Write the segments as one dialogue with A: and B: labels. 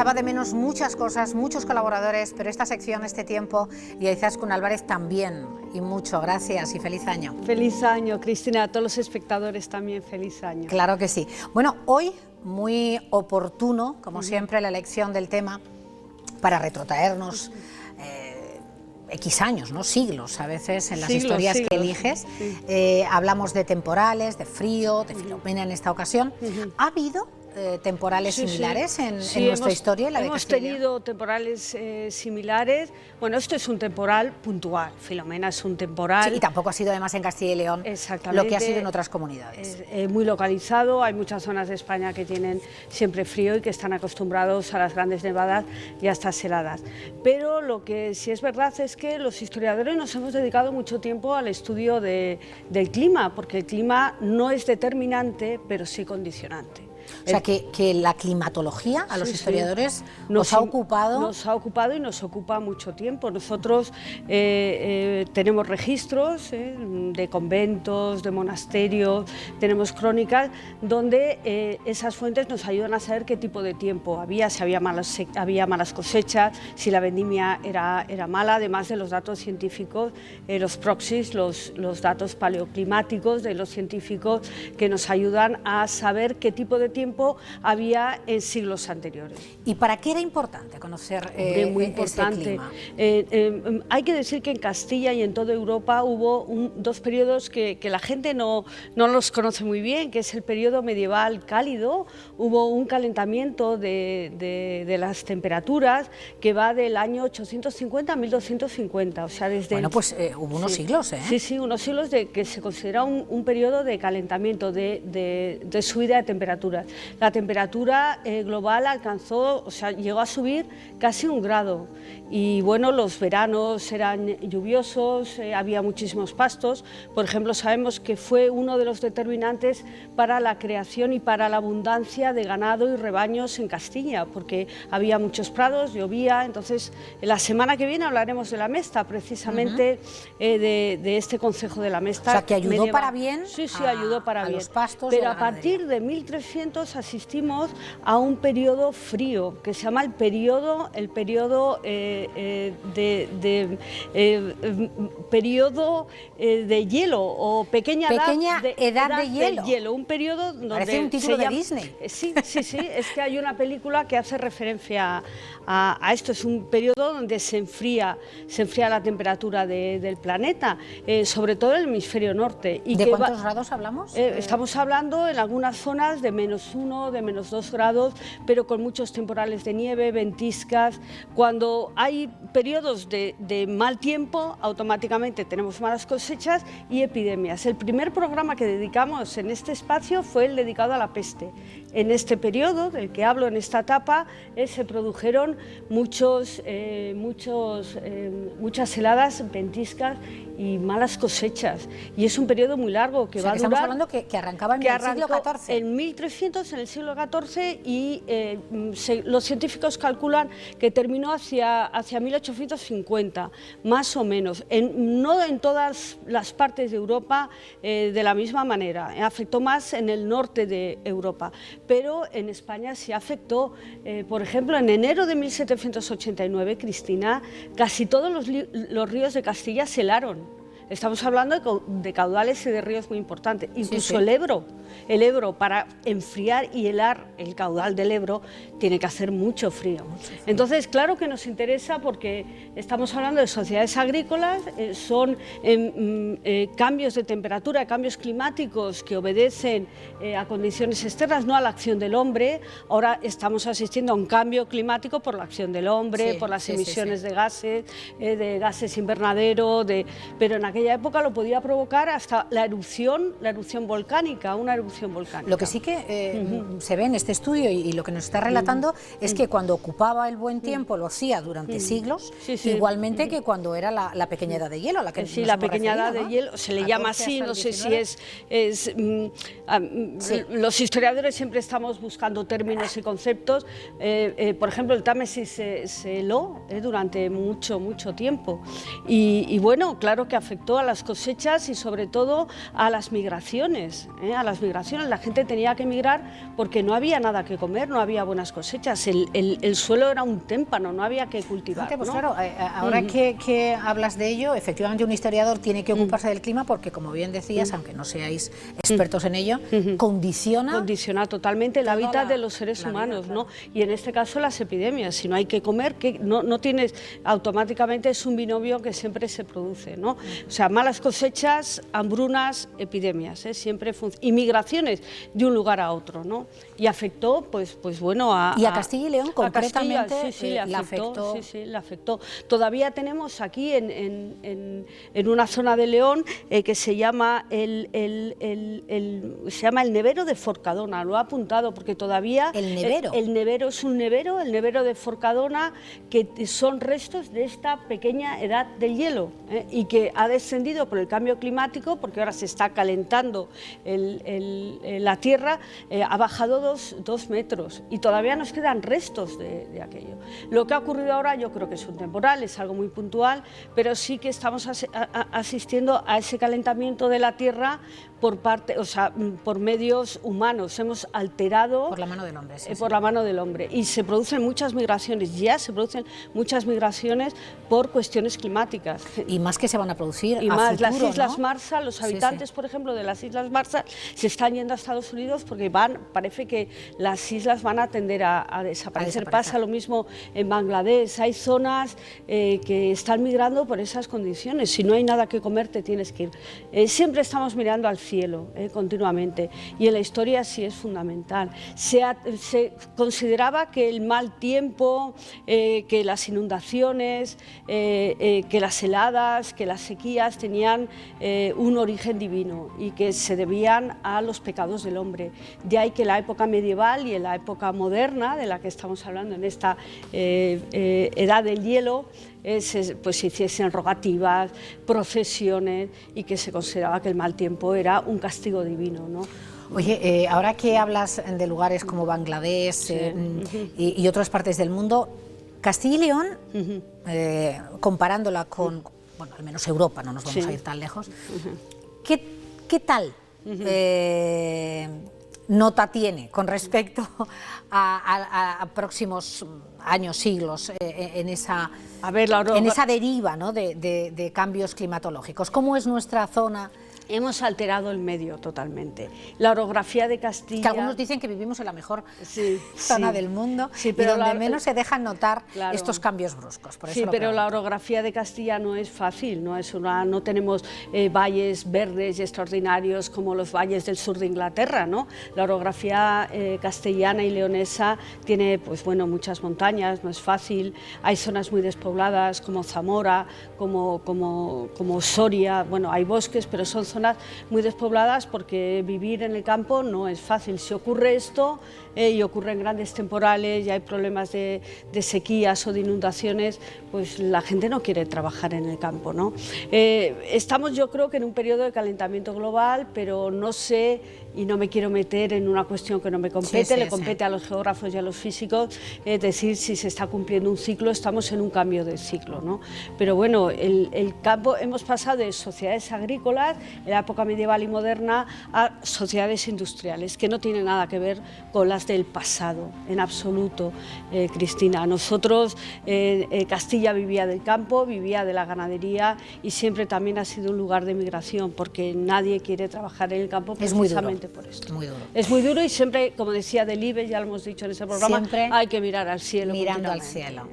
A: echaba de menos muchas cosas, muchos colaboradores, pero esta sección, este tiempo, y a Izaskun Álvarez también, y mucho. Gracias y feliz año.
B: Feliz año, Cristina, a todos los espectadores también feliz año.
A: Claro que sí. Bueno, hoy muy oportuno, como siempre, la elección del tema para retrotraernos X años, ¿no? Siglos a veces en las historias que eliges. Hablamos de temporales, de frío, de Filomena en esta ocasión. ¿Ha habido temporales similares en nuestra historia?
B: Hemos tenido temporales similares. Bueno, esto es un temporal puntual. Filomena es un temporal.
A: Sí, y tampoco ha sido además en Castilla y León lo que ha sido en otras comunidades.
B: Muy localizado. Hay muchas zonas de España que tienen siempre frío y que están acostumbrados a las grandes nevadas y a estas heladas. Pero lo que sí es verdad es que los historiadores nos hemos dedicado mucho tiempo al estudio del clima, porque el clima no es determinante, pero sí condicionante.
A: O sea, que la climatología a los historiadores nos ha ocupado.
B: Nos ha ocupado y nos ocupa mucho tiempo. Nosotros tenemos registros de conventos, de monasterios, tenemos crónicas donde esas fuentes nos ayudan a saber qué tipo de tiempo había, si había malas cosechas, si la vendimia era mala, además de los datos científicos, los proxies, los datos paleoclimáticos de los científicos que nos ayudan a saber qué tipo de tiempo había en siglos anteriores.
A: ¿Y para qué era importante conocer
B: muy importante.
A: ese clima?
B: Hay que decir que en Castilla y en toda Europa hubo dos periodos que la gente no los conoce muy bien, que es el periodo medieval cálido. Hubo un calentamiento de las temperaturas que va del año 850 a 1250, o sea, desde...
A: Bueno, pues hubo unos siglos, ¿eh?
B: Sí, unos siglos de que se considera un periodo de calentamiento, de subida de temperaturas. La temperatura global alcanzó, o sea, llegó a subir casi 1 grado. Y bueno, los veranos eran lluviosos, había muchísimos pastos. Por ejemplo, sabemos que fue uno de los determinantes para la creación y para la abundancia de ganado y rebaños en Castilla, porque había muchos prados, llovía. Entonces, la semana que viene hablaremos de la Mesta, precisamente de este concejo de la Mesta.
A: O sea, que ayudó para bien.
B: Sí, ayudó para bien.
A: Los pastos.
B: Pero a partir de 1300 asistimos a un periodo frío que se llama el periodo de hielo o pequeña edad de hielo. Un periodo donde
A: parece un título de Disney.
B: Sí, es que hay una película que hace referencia a esto. Es un periodo donde se enfría la temperatura del planeta, sobre todo en el hemisferio norte.
A: ¿De cuántos grados hablamos?
B: Estamos hablando en algunas zonas de -1, de -2 grados, pero con muchos temporales de nieve, ventiscas. Cuando hay periodos de mal tiempo, automáticamente tenemos malas cosechas y epidemias. El primer programa que dedicamos en este espacio fue el dedicado a la peste. En este periodo, del que hablo en esta etapa, se produjeron muchas heladas, ventiscas y malas cosechas. Y es un periodo muy largo que va a durar...
A: Estamos hablando que arrancaba en el siglo XIV.
B: En 1300, en el siglo XIV, y los científicos calculan que terminó hacia 1850, más o menos. No en todas las partes de Europa de la misma manera. Afectó más en el norte de Europa, pero en España sí afectó. Por ejemplo, en enero de 1789, Cristina, casi todos los ríos de Castilla se helaron. Estamos hablando de caudales y de ríos muy importantes. Incluso el Ebro, para enfriar y helar el caudal del Ebro, tiene que hacer mucho frío. Entonces, claro que nos interesa porque estamos hablando de sociedades agrícolas, son cambios de temperatura, cambios climáticos que obedecen a condiciones externas, no a la acción del hombre. Ahora estamos asistiendo a un cambio climático por la acción del hombre, por las emisiones de gases invernadero, pero en aquella época lo podía provocar hasta la erupción volcánica, una erupción volcánica.
A: Lo que sí que se ve en este estudio y lo que nos está relatando es que cuando ocupaba el buen tiempo lo hacía durante siglos, igualmente que cuando era la pequeña edad de hielo, a la que
B: la pequeña edad de hielo, se le llama así, no sé si los historiadores siempre estamos buscando términos y conceptos. Por ejemplo, el Támesis se heló durante mucho tiempo y bueno, claro que afectó afectó a las cosechas y sobre todo a las migraciones. La gente tenía que migrar porque no había nada que comer, no había buenas cosechas, el suelo era un témpano, no había que cultivar.
A: Pues
B: ¿no?
A: claro, ahora que hablas de ello, efectivamente un historiador tiene que ocuparse del clima porque, como bien decías, aunque no seáis expertos en ello, condiciona
B: totalmente el hábitat de los seres humanos, vida, claro. ¿no? Y en este caso las epidemias, si no hay que comer, que no tienes, automáticamente es un binomio que siempre se produce, ¿no? O sea, malas cosechas, hambrunas, epidemias, siempre y migraciones de un lugar a otro, ¿no? Y afectó, pues bueno, a
A: Castilla y León concretamente.
B: Castilla, sí, le afectó. Todavía tenemos aquí en una zona de León que se llama el nevero de Forcadona, lo ha apuntado porque todavía...
A: ¿El nevero?
B: El nevero es un nevero, el nevero de Forcadona, que son restos de esta pequeña edad del hielo y que ha descendido por el cambio climático, porque ahora se está calentando la tierra, ha bajado 2 metros y todavía nos quedan restos de aquello. Lo que ha ocurrido ahora yo creo que es un temporal, es algo muy puntual, pero sí que estamos asistiendo a ese calentamiento de la tierra por medios humanos. Hemos alterado...
A: Por la mano del hombre.
B: Por la mano del hombre. Y se producen muchas migraciones, ya se producen muchas migraciones por cuestiones climáticas.
A: Y más que se van a producir
B: y
A: a
B: más,
A: futuro,
B: las Islas
A: ¿no?
B: Marshall, los habitantes, por ejemplo, de las Islas Marshall, se están yendo a Estados Unidos porque parece que las islas van a tender a desaparecer. Pasa lo mismo en Bangladesh. Hay zonas que están migrando por esas condiciones. Si no hay nada que comer, te tienes que ir. Siempre estamos mirando al cielo, continuamente, y en la historia sí es fundamental. Se consideraba que el mal tiempo, que las inundaciones, que las heladas, que las sequías tenían un origen divino y que se debían a los pecados del hombre. De ahí que en la época medieval y en la época moderna, de la que estamos hablando en esta edad del hielo, pues se hiciesen rogativas, procesiones, y que se consideraba que el mal tiempo era un castigo divino, ¿no?
A: Oye, ahora que hablas de lugares como Bangladesh y otras partes del mundo, Castilla y León, comparándola con, bueno, al menos Europa, no nos vamos a ir tan lejos, ¿qué tal nota tiene con respecto a próximos años, siglos, en esa deriva, ¿no?, de cambios climatológicos? ¿Cómo es nuestra zona?
B: Hemos alterado el medio totalmente. La orografía de Castilla...
A: Que algunos dicen que vivimos en la mejor zona del mundo, pero y donde menos se dejan notar estos cambios bruscos. Por eso
B: pero la orografía de Castilla no es fácil, no tenemos valles verdes y extraordinarios como los valles del sur de Inglaterra, ¿no? La orografía castellana y leonesa tiene, pues bueno, muchas montañas, no es fácil. Hay zonas muy despobladas como Zamora, como Soria. Bueno, hay bosques, pero son zonas muy despobladas porque vivir en el campo no es fácil. Si ocurre esto y ocurren grandes temporales y hay problemas de sequías o de inundaciones, pues la gente no quiere trabajar en el campo, ¿no? Estamos, yo creo, que en un periodo de calentamiento global, pero no sé, y no me quiero meter en una cuestión que no me compete, le compete a los geógrafos y a los físicos decir si se está cumpliendo un ciclo. Estamos en un cambio de ciclo, ¿no? Pero bueno, el campo, hemos pasado de sociedades agrícolas en la época medieval y moderna a sociedades industriales, que no tienen nada que ver con las del pasado, en absoluto, Cristina. Nosotros, Castilla vivía del campo, vivía de la ganadería y siempre también ha sido un lugar de migración, porque nadie quiere trabajar en el campo precisamente por esto.
A: Muy duro.
B: Es muy duro y siempre, como decía Delibes, ya lo hemos dicho en ese programa, siempre hay que mirar al cielo.
A: Mirando al cielo.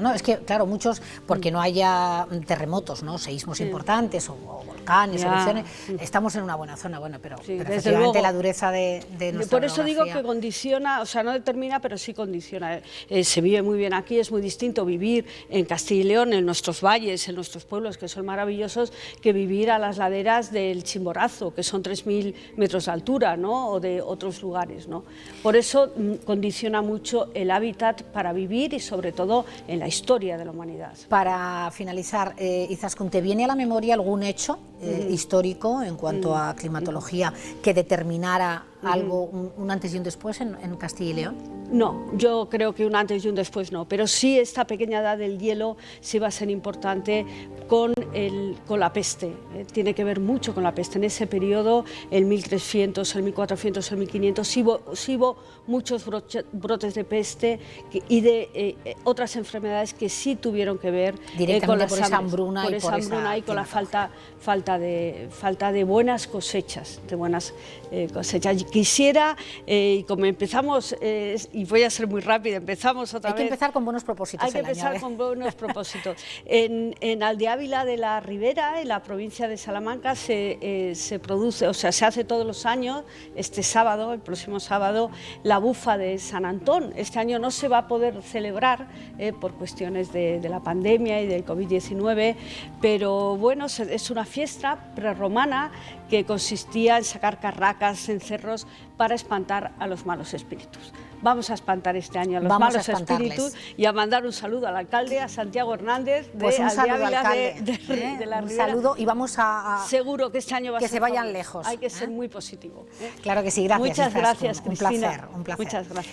A: No, es que, claro, muchos, porque no haya terremotos, ¿no?, seísmos importantes o volcanes, erupciones, estamos en una buena zona, bueno, pero efectivamente luego, la dureza de nuestra
B: Por eso digo que condiciona, o sea, no determina, pero sí condiciona. Se vive muy bien aquí, es muy distinto vivir en Castilla y León, en nuestros valles, en nuestros pueblos, que son maravillosos, que vivir a las laderas del Chimborazo, que son 3.000 metros de altura, ¿no?, o de otros lugares, ¿no? Por eso condiciona mucho el hábitat para vivir y sobre todo en la historia de la humanidad.
A: Para finalizar, Izaskun, ¿te viene a la memoria algún hecho histórico en cuanto a climatología que determinara algo, un antes y un después en Castilla y León?
B: No, yo creo que un antes y un después no, pero sí esta pequeña edad del hielo sí va a ser importante con la peste. Tiene que ver mucho con la peste. En ese periodo, el 1300, el 1400, el 1500, sí hubo muchos brotes de peste y de otras enfermedades que sí tuvieron que ver con
A: por esa hambruna
B: y con la falta de buenas cosechas, cosechas. Quisiera, y como empezamos, y voy a ser muy rápida, empezamos otra vez.
A: Hay que empezar con buenos propósitos.
B: Hay que empezar con buenos propósitos. En Aldeávila de la Ribera, en la provincia de Salamanca, se produce, o sea, se hace todos los años, este sábado, el próximo sábado, la bufa de San Antón. Este año no se va a poder celebrar por cuestiones de la pandemia y del COVID-19, pero bueno, es una fiesta prerromana que consistía en sacar carracas en cerros para espantar a los malos espíritus. Vamos a espantar este año a los malos espíritus y a mandar un saludo al alcalde, a Santiago Hernández, de Aldeávila de la Ribera.
A: Un saludo y vamos a...
B: Seguro que este año va a ser
A: que se vayan lejos.
B: Hay que ser muy positivo.
A: Claro que sí, gracias.
B: Muchas gracias,
A: un
B: Cristina.
A: Un placer.
B: Muchas gracias.